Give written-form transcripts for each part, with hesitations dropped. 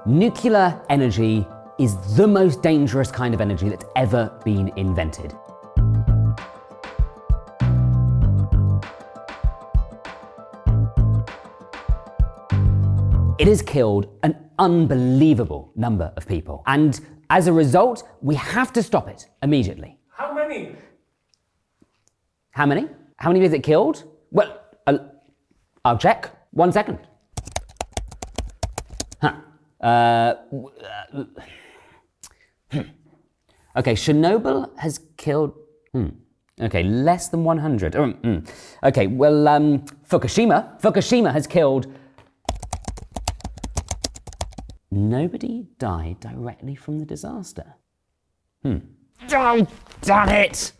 Nuclear energy is the most dangerous kind of energy that's ever been invented. It has killed an unbelievable number of people. And as a result, we have to stop it immediately. How many? How many? How many has it killed? Well, I'll check. 1 second. Okay, Chernobyl has killed... Okay, less than 100. Okay, well, Fukushima has killed... Nobody died directly from the disaster. Oh, damn it!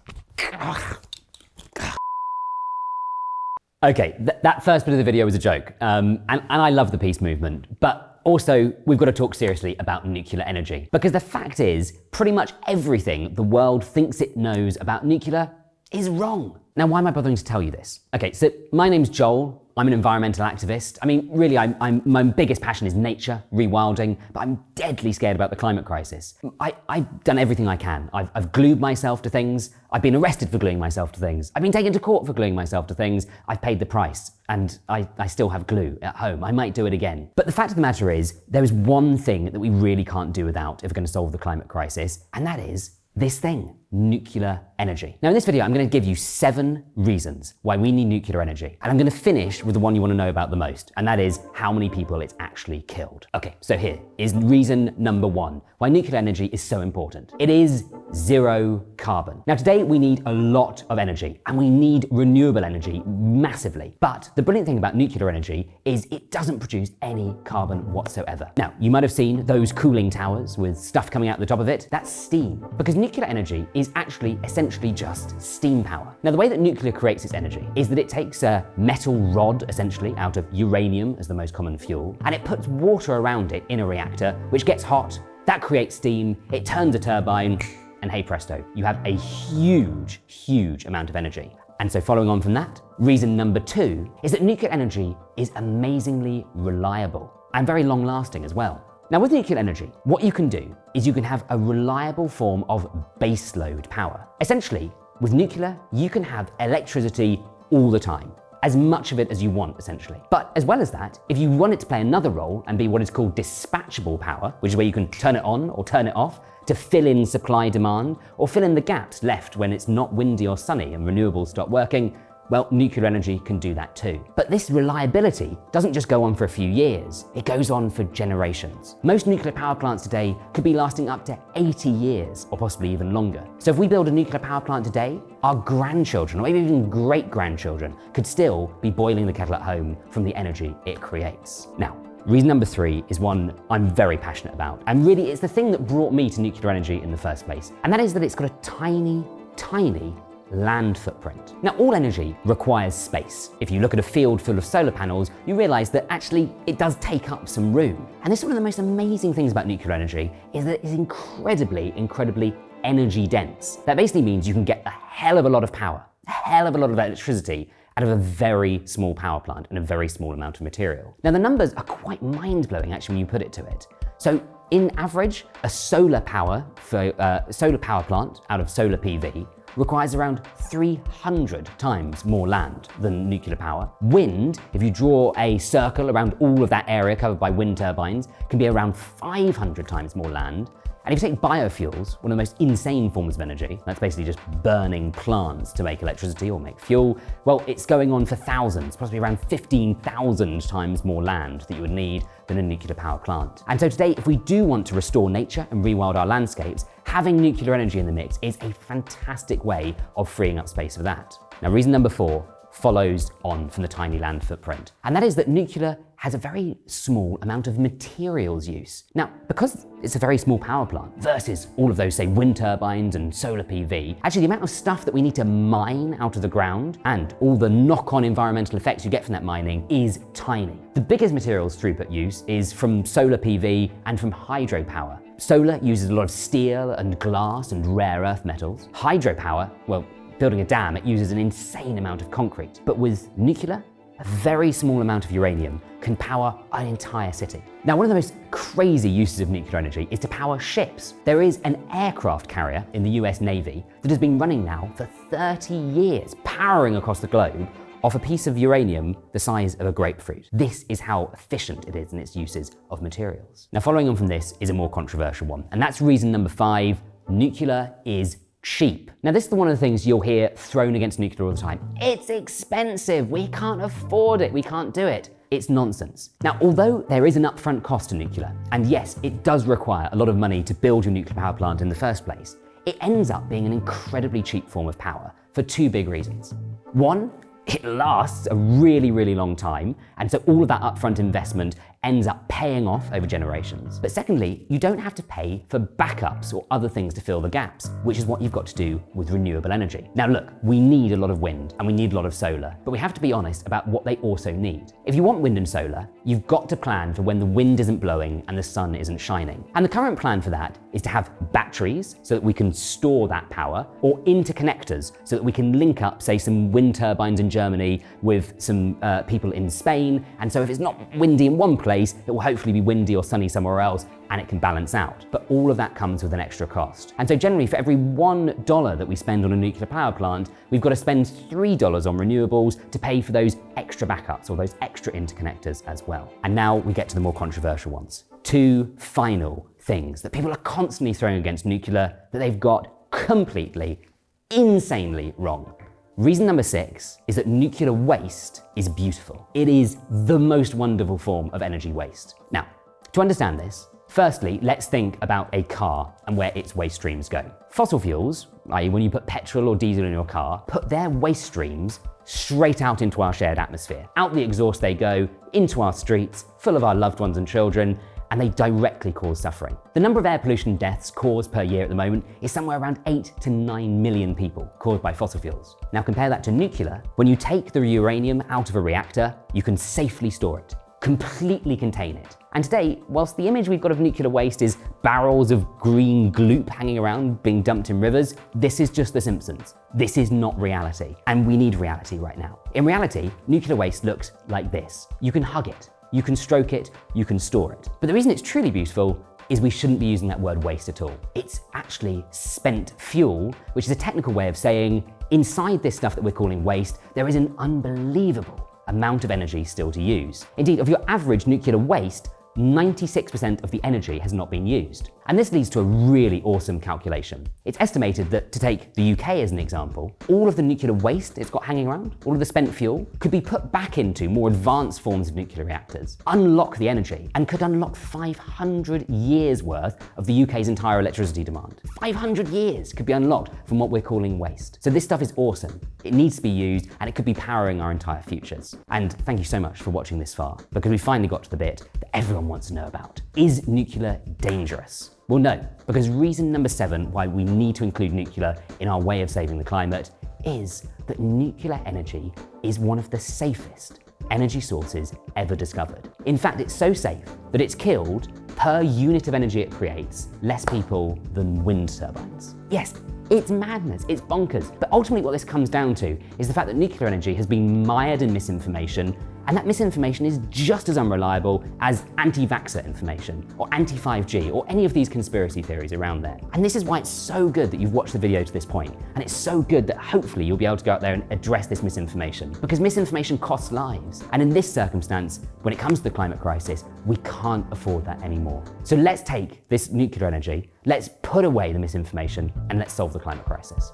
Okay, that first bit of the video was a joke, and I love the peace movement, but also we've got to talk seriously about nuclear energy. Because the fact is, pretty much everything the world thinks it knows about nuclear is wrong. Now, why am I bothering to tell you this? Okay, so my name's Joel. I'm an environmental activist. I mean, really, my biggest passion is nature, rewilding, but I'm deadly scared about the climate crisis. I've done everything I can. I've glued myself to things. I've been arrested for gluing myself to things. I've been taken to court for gluing myself to things. I've paid the price, and I still have glue at home. I might do it again. But the fact of the matter is, there is one thing that we really can't do without if we're going to solve the climate crisis, and that is this thing, nuclear energy. Now in this video, I'm going to give you 7 reasons why we need nuclear energy. And I'm going to finish with the one you want to know about the most, and that is how many people it's actually killed. Okay, so here is reason number 1, why nuclear energy is so important. It is 0 carbon. Now today we need a lot of energy, and we need renewable energy massively. But the brilliant thing about nuclear energy is it doesn't produce any carbon whatsoever. Now, you might have seen those cooling towers with stuff coming out the top of it. That's steam, because nuclear energy is actually essentially just steam power. Now, the way that nuclear creates its energy is that it takes a metal rod, essentially, out of uranium as the most common fuel, and it puts water around it in a reactor, which gets hot, that creates steam, it turns a turbine, and hey presto, you have a huge, huge amount of energy. And so following on from that, reason number 2 is that nuclear energy is amazingly reliable and very long lasting as well. Now with nuclear energy, what you can do is you can have a reliable form of baseload power. Essentially, with nuclear, you can have electricity all the time, as much of it as you want, essentially. But as well as that, if you want it to play another role and be what is called dispatchable power, which is where you can turn it on or turn it off to fill in supply demand, or fill in the gaps left when it's not windy or sunny and renewables stop working, well, nuclear energy can do that too. But this reliability doesn't just go on for a few years, it goes on for generations. Most nuclear power plants today could be lasting up to 80 years, or possibly even longer. So if we build a nuclear power plant today, our grandchildren, or maybe even great-grandchildren, could still be boiling the kettle at home from the energy it creates. Now, reason number 3 is one I'm very passionate about, and really it's the thing that brought me to nuclear energy in the first place, and that is that it's got a tiny, tiny land footprint. Now, all energy requires space. If you look at a field full of solar panels, you realize that actually it does take up some room. And this is one of the most amazing things about nuclear energy, is that it's incredibly energy dense. That basically means you can get a hell of a lot of power, a hell of a lot of electricity out of a very small power plant and a very small amount of material. Now, the numbers are quite mind-blowing actually when you put it to it. So in average, a solar power plant out of solar PV requires around 300 times more land than nuclear power. Wind, if you draw a circle around all of that area covered by wind turbines, can be around 500 times more land. And if you take biofuels, one of the most insane forms of energy, that's basically just burning plants to make electricity or make fuel, well, it's going on for thousands, possibly around 15,000 times more land that you would need than a nuclear power plant. And so today, if we do want to restore nature and rewild our landscapes, having nuclear energy in the mix is a fantastic way of freeing up space for that. Now, reason number 4 follows on from the tiny land footprint, and that is that nuclear has a very small amount of materials use. Now, because it's a very small power plant versus all of those, say, wind turbines and solar PV, actually the amount of stuff that we need to mine out of the ground and all the knock-on environmental effects you get from that mining is tiny. The biggest materials throughput use is from solar PV and from hydropower. Solar uses a lot of steel and glass and rare earth metals. Hydropower, well, building a dam, it uses an insane amount of concrete. But with nuclear, a very small amount of uranium can power an entire city. Now, one of the most crazy uses of nuclear energy is to power ships. There is an aircraft carrier in the US Navy that has been running now for 30 years, powering across the globe off a piece of uranium the size of a grapefruit. This is how efficient it is in its uses of materials. Now, following on from this is a more controversial one, and that's reason number 5, nuclear is cheap. Now, this is one of the things you'll hear thrown against nuclear all the time. It's expensive, we can't afford it, we can't do it. It's nonsense. Now, although there is an upfront cost to nuclear, and yes, it does require a lot of money to build your nuclear power plant in the first place, it ends up being an incredibly cheap form of power for 2 big reasons. One, it lasts a really, really long time, and so all of that upfront investment ends up paying off over generations. But secondly, you don't have to pay for backups or other things to fill the gaps, which is what you've got to do with renewable energy. Now look, we need a lot of wind and we need a lot of solar, but we have to be honest about what they also need. If you want wind and solar, you've got to plan for when the wind isn't blowing and the sun isn't shining. And the current plan for that is to have batteries so that we can store that power, or interconnectors so that we can link up, say, some wind turbines in Germany with some people in Spain. And so if it's not windy in one place, it will hopefully be windy or sunny somewhere else, and it can balance out. But all of that comes with an extra cost. And so generally, for every $1 that we spend on a nuclear power plant, we've got to spend $3 on renewables to pay for those extra backups or those extra interconnectors as well. And now we get to the more controversial ones. 2 final things that people are constantly throwing against nuclear that they've got completely, insanely wrong. Reason number 6 is that nuclear waste is beautiful. It is the most wonderful form of energy waste. Now, to understand this, firstly, let's think about a car and where its waste streams go. Fossil fuels, i.e. when you put petrol or diesel in your car, put their waste streams straight out into our shared atmosphere. Out the exhaust they go, into our streets, full of our loved ones and children, and they directly cause suffering. The number of air pollution deaths caused per year at the moment is somewhere around 8 to 9 million people caused by fossil fuels. Now compare that to nuclear. When you take the uranium out of a reactor, you can safely store it, completely contain it. And today, whilst the image we've got of nuclear waste is barrels of green gloop hanging around being dumped in rivers, this is just The Simpsons. This is not reality, and we need reality right now. In reality, nuclear waste looks like this. You can hug it, you can stroke it, you can store it. But the reason it's truly beautiful is we shouldn't be using that word waste at all. It's actually spent fuel, which is a technical way of saying inside this stuff that we're calling waste, there is an unbelievable amount of energy still to use. Indeed, of your average nuclear waste, 96% of the energy has not been used. And this leads to a really awesome calculation. It's estimated that, to take the UK as an example, all of the nuclear waste it's got hanging around, all of the spent fuel, could be put back into more advanced forms of nuclear reactors, unlock the energy, and could unlock 500 years worth of the UK's entire electricity demand. 500 years could be unlocked from what we're calling waste. So this stuff is awesome. It needs to be used, and it could be powering our entire futures. And thank you so much for watching this far, because we finally got to the bit that everyone wants to know about. Is nuclear dangerous? Well, no, because reason number 7 why we need to include nuclear in our way of saving the climate is that nuclear energy is one of the safest energy sources ever discovered. In fact, it's so safe that it's killed, per unit of energy it creates, less people than wind turbines. Yes, it's madness, it's bonkers. But ultimately what this comes down to is the fact that nuclear energy has been mired in misinformation, and that misinformation is just as unreliable as anti-vaxxer information, or anti-5G, or any of these conspiracy theories around there. And this is why it's so good that you've watched the video to this point, and it's so good that hopefully you'll be able to go out there and address this misinformation, because misinformation costs lives. And in this circumstance, when it comes to the climate crisis, we can't afford that anymore. So let's take this nuclear energy, let's put away the misinformation, and let's solve the climate crisis.